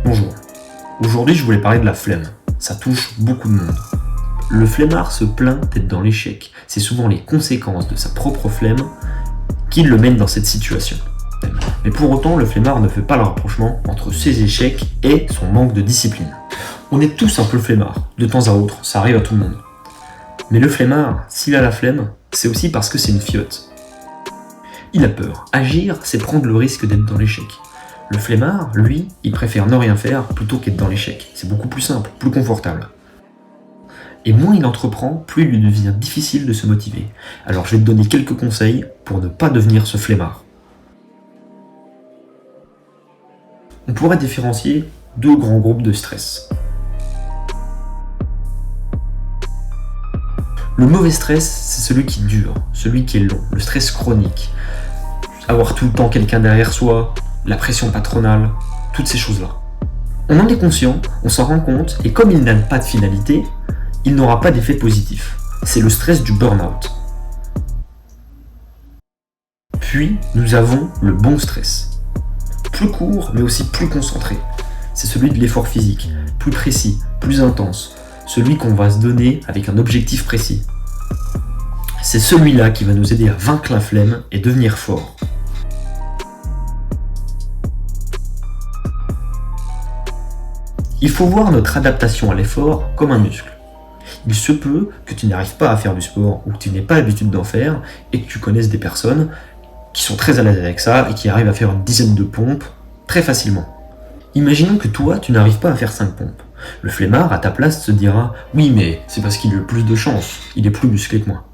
Bonjour, aujourd'hui je voulais parler de la flemme, ça touche beaucoup de monde. Le flemmard se plaint d'être dans l'échec, c'est souvent les conséquences de sa propre flemme qui le mènent dans cette situation. Mais pour autant, le flemmard ne fait pas le rapprochement entre ses échecs et son manque de discipline. On est tous un peu flemmard, de temps à autre, ça arrive à tout le monde. Mais le flemmard, s'il a la flemme, c'est aussi parce que c'est une fiotte. Il a peur, agir c'est prendre le risque d'être dans l'échec. Le flemmard, lui, il préfère ne rien faire plutôt qu'être dans l'échec. C'est beaucoup plus simple, plus confortable. Et moins il entreprend, plus il lui devient difficile de se motiver. Alors je vais te donner quelques conseils pour ne pas devenir ce flemmard. On pourrait différencier deux grands groupes de stress. Le mauvais stress, c'est celui qui dure, celui qui est long, le stress chronique. Avoir tout le temps quelqu'un derrière soi, la pression patronale, toutes ces choses-là. On en est conscient, on s'en rend compte, et comme il n'a pas de finalité, il n'aura pas d'effet positif. C'est le stress du burn-out. Puis, nous avons le bon stress. Plus court, mais aussi plus concentré. C'est celui de l'effort physique, plus précis, plus intense. Celui qu'on va se donner avec un objectif précis. C'est celui-là qui va nous aider à vaincre la flemme et devenir fort. Il faut voir notre adaptation à l'effort comme un muscle. Il se peut que tu n'arrives pas à faire du sport ou que tu n'aies pas l'habitude d'en faire et que tu connaisses des personnes qui sont très à l'aise avec ça et qui arrivent à faire une dizaine de pompes très facilement. Imaginons que toi, tu n'arrives pas à faire 5 pompes. Le flemmard, à ta place, se dira « Oui, mais c'est parce qu'il a plus de chance, il est plus musclé que moi. »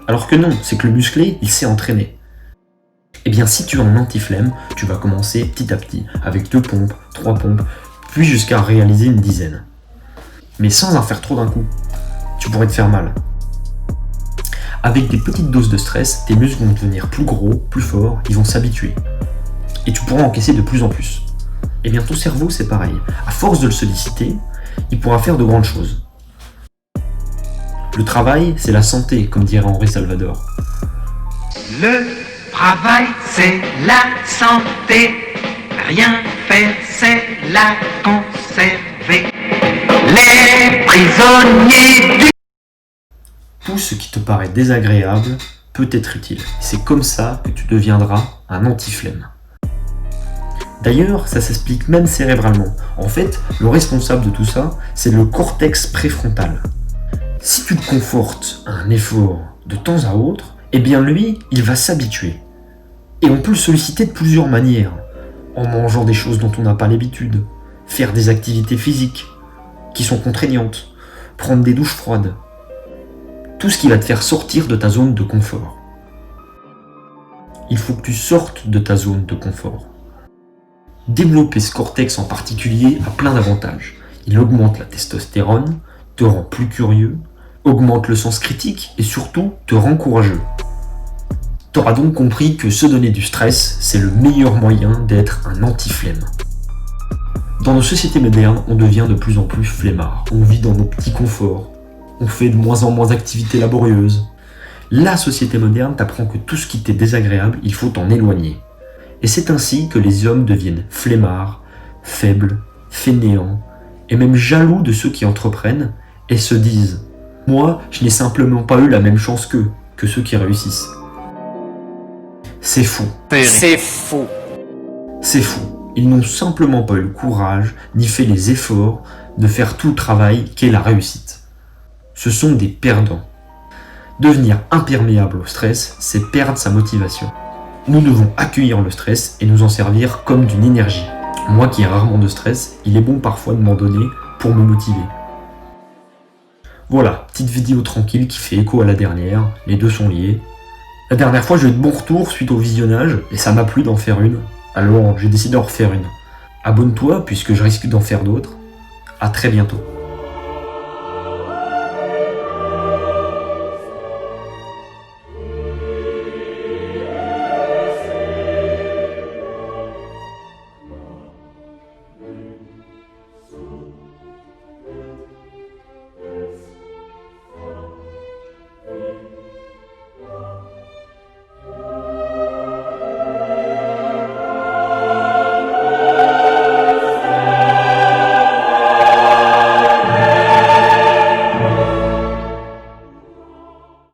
Alors que non, c'est que le musclé, il s'est entraîné. Eh bien, si tu es en anti-flemme, tu vas commencer petit à petit, avec 2 pompes, 3 pompes, puis jusqu'à réaliser une dizaine. Mais sans en faire trop d'un coup, tu pourrais te faire mal. Avec des petites doses de stress, tes muscles vont devenir plus gros, plus forts, ils vont s'habituer. Et tu pourras encaisser de plus en plus. Eh bien ton cerveau c'est pareil. À force de le solliciter, il pourra faire de grandes choses. Le travail, c'est la santé, comme dirait Henri Salvador. Le travail, c'est la santé. Rien faire, c'est la conserver. Les prisonniers du... Tout ce qui te paraît désagréable peut être utile. C'est comme ça que tu deviendras un anti-flemme. D'ailleurs, ça s'explique même cérébralement. En fait, le responsable de tout ça, c'est le cortex préfrontal. Si tu le confortes à un effort de temps à autre, eh bien lui, il va s'habituer. Et on peut le solliciter de plusieurs manières. En mangeant des choses dont on n'a pas l'habitude, faire des activités physiques qui sont contraignantes, prendre des douches froides. Tout ce qui va te faire sortir de ta zone de confort. Il faut que tu sortes de ta zone de confort. Développer ce cortex en particulier a plein d'avantages. Il augmente la testostérone, te rend plus curieux, augmente le sens critique et surtout te rend courageux. Tu auras donc compris que se donner du stress, c'est le meilleur moyen d'être un anti-flemme. Dans nos sociétés modernes, on devient de plus en plus flemmard. On vit dans nos petits conforts. On fait de moins en moins d'activités laborieuses. La société moderne t'apprend que tout ce qui t'est désagréable, il faut t'en éloigner. Et c'est ainsi que les hommes deviennent flemmards, faibles, fainéants, et même jaloux de ceux qui entreprennent, et se disent « Moi, je n'ai simplement pas eu la même chance qu'eux, que ceux qui réussissent. » C'est faux. C'est faux. C'est faux. Ils n'ont simplement pas eu le courage, ni fait les efforts de faire tout le travail qu'est la réussite. Ce sont des perdants. Devenir imperméable au stress, c'est perdre sa motivation. Nous devons accueillir le stress et nous en servir comme d'une énergie. Moi qui ai rarement de stress, il est bon parfois de m'en donner pour me motiver. Voilà, petite vidéo tranquille qui fait écho à la dernière, les deux sont liés. La dernière fois j'ai eu de bons retours suite au visionnage et ça m'a plu d'en faire une, alors j'ai décidé d'en refaire une. Abonne-toi puisque je risque d'en faire d'autres. À très bientôt.